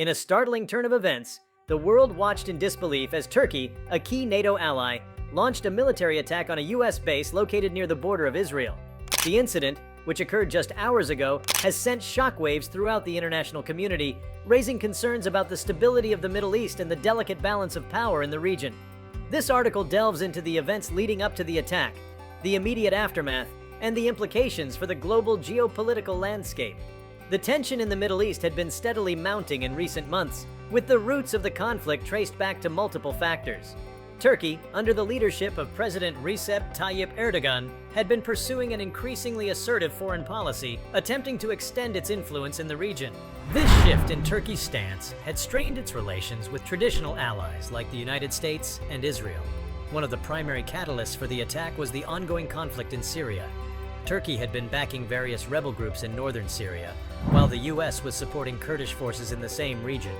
In a startling turn of events, the world watched in disbelief as Turkey, a key NATO ally, launched a military attack on a U.S. base located near the border of Israel. The incident, which occurred just hours ago, has sent shockwaves throughout the international community, raising concerns about the stability of the Middle East and the delicate balance of power in the region. This article delves into the events leading up to the attack, the immediate aftermath, and the implications for the global geopolitical landscape. The tension in the Middle East had been steadily mounting in recent months, with the roots of the conflict traced back to multiple factors. Turkey, under the leadership of President Recep Tayyip Erdogan, had been pursuing an increasingly assertive foreign policy, attempting to extend its influence in the region. This shift in Turkey's stance had strained its relations with traditional allies like the United States and Israel. One of the primary catalysts for the attack was the ongoing conflict in Syria. Turkey had been backing various rebel groups in northern Syria, while the U.S. was supporting Kurdish forces in the same region,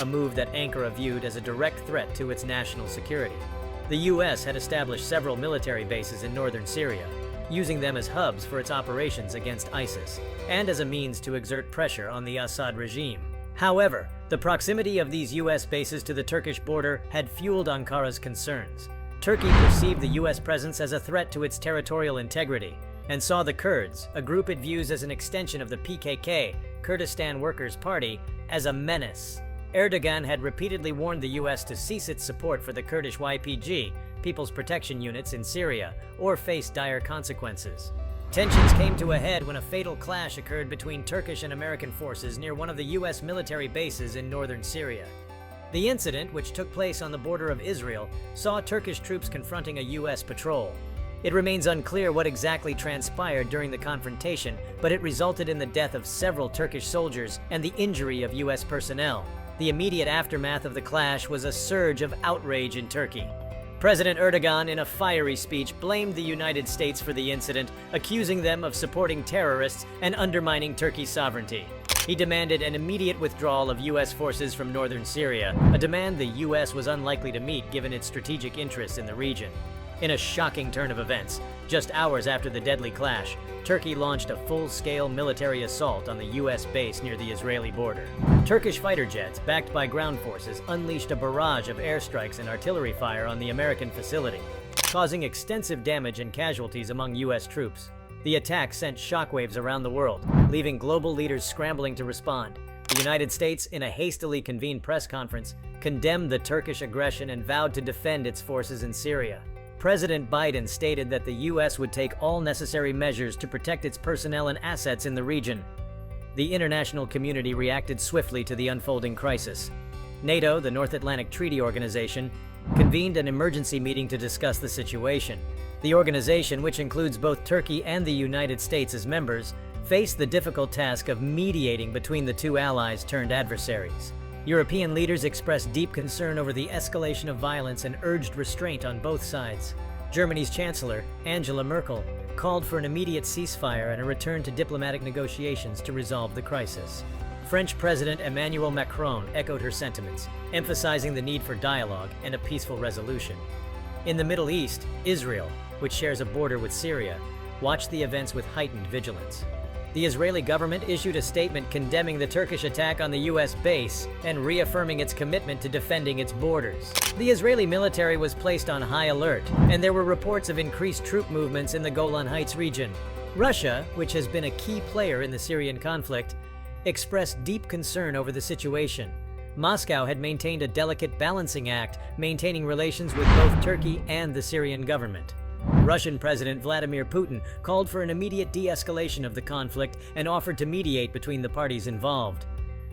a move that Ankara viewed as a direct threat to its national security. The U.S. had established several military bases in northern Syria, using them as hubs for its operations against ISIS, and as a means to exert pressure on the Assad regime. However, the proximity of these U.S. bases to the Turkish border had fueled Ankara's concerns. Turkey perceived the U.S. presence as a threat to its territorial integrity, and saw the Kurds, a group it views as an extension of the PKK, Kurdistan Workers' Party, as a menace. Erdogan had repeatedly warned the U.S. to cease its support for the Kurdish YPG, People's Protection Units in Syria, or face dire consequences. Tensions came to a head when a fatal clash occurred between Turkish and American forces near one of the U.S. military bases in northern Syria. The incident, which took place on the border of Israel, saw Turkish troops confronting a U.S. patrol. It remains unclear what exactly transpired during the confrontation, but it resulted in the death of several Turkish soldiers and the injury of U.S. personnel. The immediate aftermath of the clash was a surge of outrage in Turkey. President Erdogan, in a fiery speech, blamed the United States for the incident, accusing them of supporting terrorists and undermining Turkey's sovereignty. He demanded an immediate withdrawal of U.S. forces from northern Syria, a demand the U.S. was unlikely to meet given its strategic interests in the region. In a shocking turn of events, just hours after the deadly clash, Turkey launched a full-scale military assault on the U.S. base near the Israeli border. Turkish fighter jets, backed by ground forces, unleashed a barrage of airstrikes and artillery fire on the American facility, causing extensive damage and casualties among U.S. troops. The attack sent shockwaves around the world, leaving global leaders scrambling to respond. The United States, in a hastily convened press conference, condemned the Turkish aggression and vowed to defend its forces in Syria. President Biden stated that the U.S. would take all necessary measures to protect its personnel and assets in the region. The international community reacted swiftly to the unfolding crisis. NATO, the North Atlantic Treaty Organization, convened an emergency meeting to discuss the situation. The organization, which includes both Turkey and the United States as members, faced the difficult task of mediating between the two allies turned adversaries. European leaders expressed deep concern over the escalation of violence and urged restraint on both sides. Germany's Chancellor, Angela Merkel, called for an immediate ceasefire and a return to diplomatic negotiations to resolve the crisis. French President Emmanuel Macron echoed her sentiments, emphasizing the need for dialogue and a peaceful resolution. In the Middle East, Israel, which shares a border with Syria, watched the events with heightened vigilance. The Israeli government issued a statement condemning the Turkish attack on the U.S. base and reaffirming its commitment to defending its borders. The Israeli military was placed on high alert, and there were reports of increased troop movements in the Golan Heights region. Russia, which has been a key player in the Syrian conflict, expressed deep concern over the situation. Moscow had maintained a delicate balancing act, maintaining relations with both Turkey and the Syrian government. Russian President Vladimir Putin called for an immediate de-escalation of the conflict and offered to mediate between the parties involved.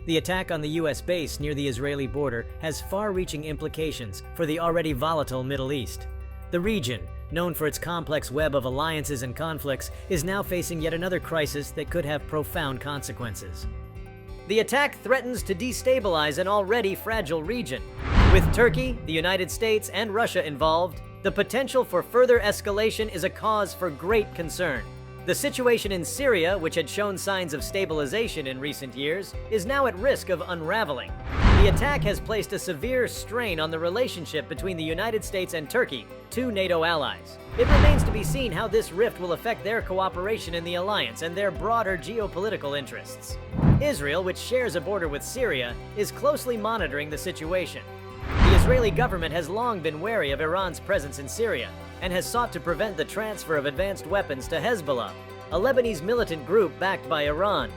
The attack on the U.S. base near the Israeli border has far-reaching implications for the already volatile Middle East. The region, known for its complex web of alliances and conflicts, is now facing yet another crisis that could have profound consequences. The attack threatens to destabilize an already fragile region. With Turkey, the United States, and Russia involved, the potential for further escalation is a cause for great concern. The situation in Syria, which had shown signs of stabilization in recent years, is now at risk of unraveling. The attack has placed a severe strain on the relationship between the United States and Turkey, two NATO allies. It remains to be seen how this rift will affect their cooperation in the alliance and their broader geopolitical interests. Israel, which shares a border with Syria, is closely monitoring the situation. The Israeli government has long been wary of Iran's presence in Syria and has sought to prevent the transfer of advanced weapons to Hezbollah, a Lebanese militant group backed by Iran.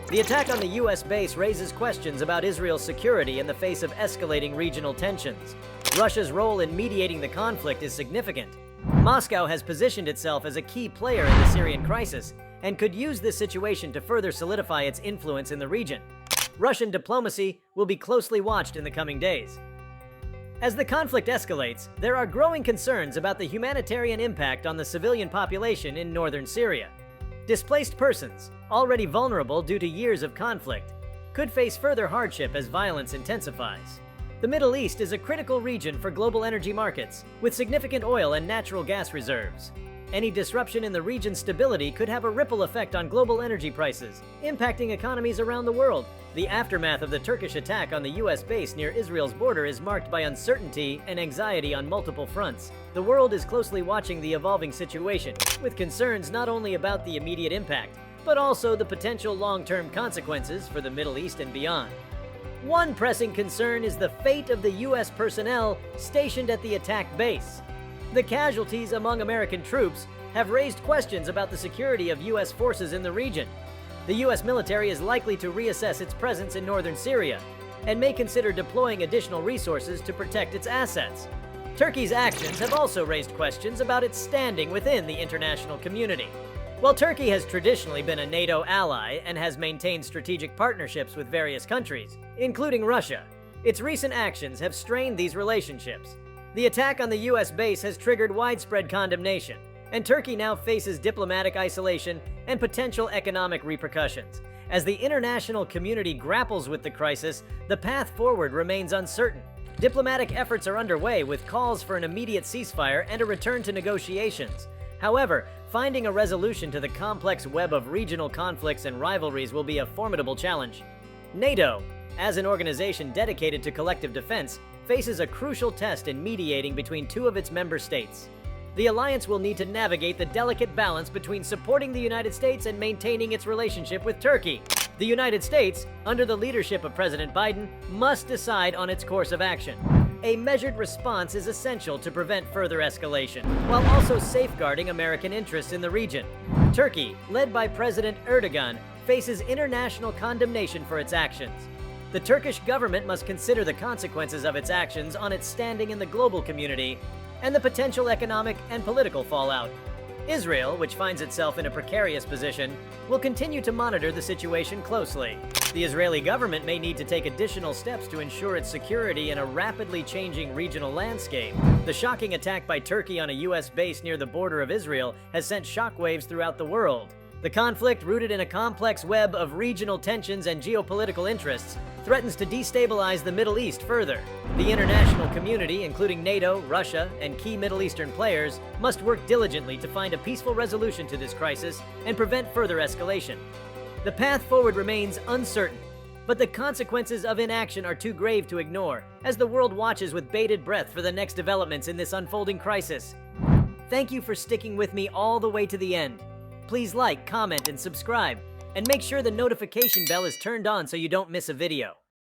The attack on the U.S. base raises questions about Israel's security in the face of escalating regional tensions. Russia's role in mediating the conflict is significant. Moscow has positioned itself as a key player in the Syrian crisis and could use this situation to further solidify its influence in the region. Russian diplomacy will be closely watched in the coming days. As the conflict escalates, there are growing concerns about the humanitarian impact on the civilian population in northern Syria. Displaced persons, already vulnerable due to years of conflict, could face further hardship as violence intensifies. The Middle East is a critical region for global energy markets, with significant oil and natural gas reserves. Any disruption in the region's stability could have a ripple effect on global energy prices, impacting economies around the world. The aftermath of the Turkish attack on the U.S. base near Israel's border is marked by uncertainty and anxiety on multiple fronts. The world is closely watching the evolving situation, with concerns not only about the immediate impact, but also the potential long-term consequences for the Middle East and beyond. One pressing concern is the fate of the U.S. personnel stationed at the attack base. The casualties among American troops have raised questions about the security of U.S. forces in the region. The U.S. military is likely to reassess its presence in northern Syria and may consider deploying additional resources to protect its assets. Turkey's actions have also raised questions about its standing within the international community. While Turkey has traditionally been a NATO ally and has maintained strategic partnerships with various countries, including Russia, its recent actions have strained these relationships. The attack on the U.S. base has triggered widespread condemnation, and Turkey now faces diplomatic isolation and potential economic repercussions. As the international community grapples with the crisis, the path forward remains uncertain. Diplomatic efforts are underway with calls for an immediate ceasefire and a return to negotiations. However, finding a resolution to the complex web of regional conflicts and rivalries will be a formidable challenge. NATO, as an organization dedicated to collective defense, faces a crucial test in mediating between two of its member states. The alliance will need to navigate the delicate balance between supporting the United States and maintaining its relationship with Turkey. The United States, under the leadership of President Biden, must decide on its course of action. A measured response is essential to prevent further escalation, while also safeguarding American interests in the region. Turkey, led by President Erdogan, faces international condemnation for its actions. The Turkish government must consider the consequences of its actions on its standing in the global community and the potential economic and political fallout. Israel, which finds itself in a precarious position, will continue to monitor the situation closely. The Israeli government may need to take additional steps to ensure its security in a rapidly changing regional landscape. The shocking attack by Turkey on a U.S. base near the border of Israel has sent shockwaves throughout the world. The conflict, rooted in a complex web of regional tensions and geopolitical interests, threatens to destabilize the Middle East further. The international community, including NATO, Russia, and key Middle Eastern players, must work diligently to find a peaceful resolution to this crisis and prevent further escalation. The path forward remains uncertain, but the consequences of inaction are too grave to ignore, as the world watches with bated breath for the next developments in this unfolding crisis. Thank you for sticking with me all the way to the end. Please like, comment, and subscribe, and make sure the notification bell is turned on so you don't miss a video.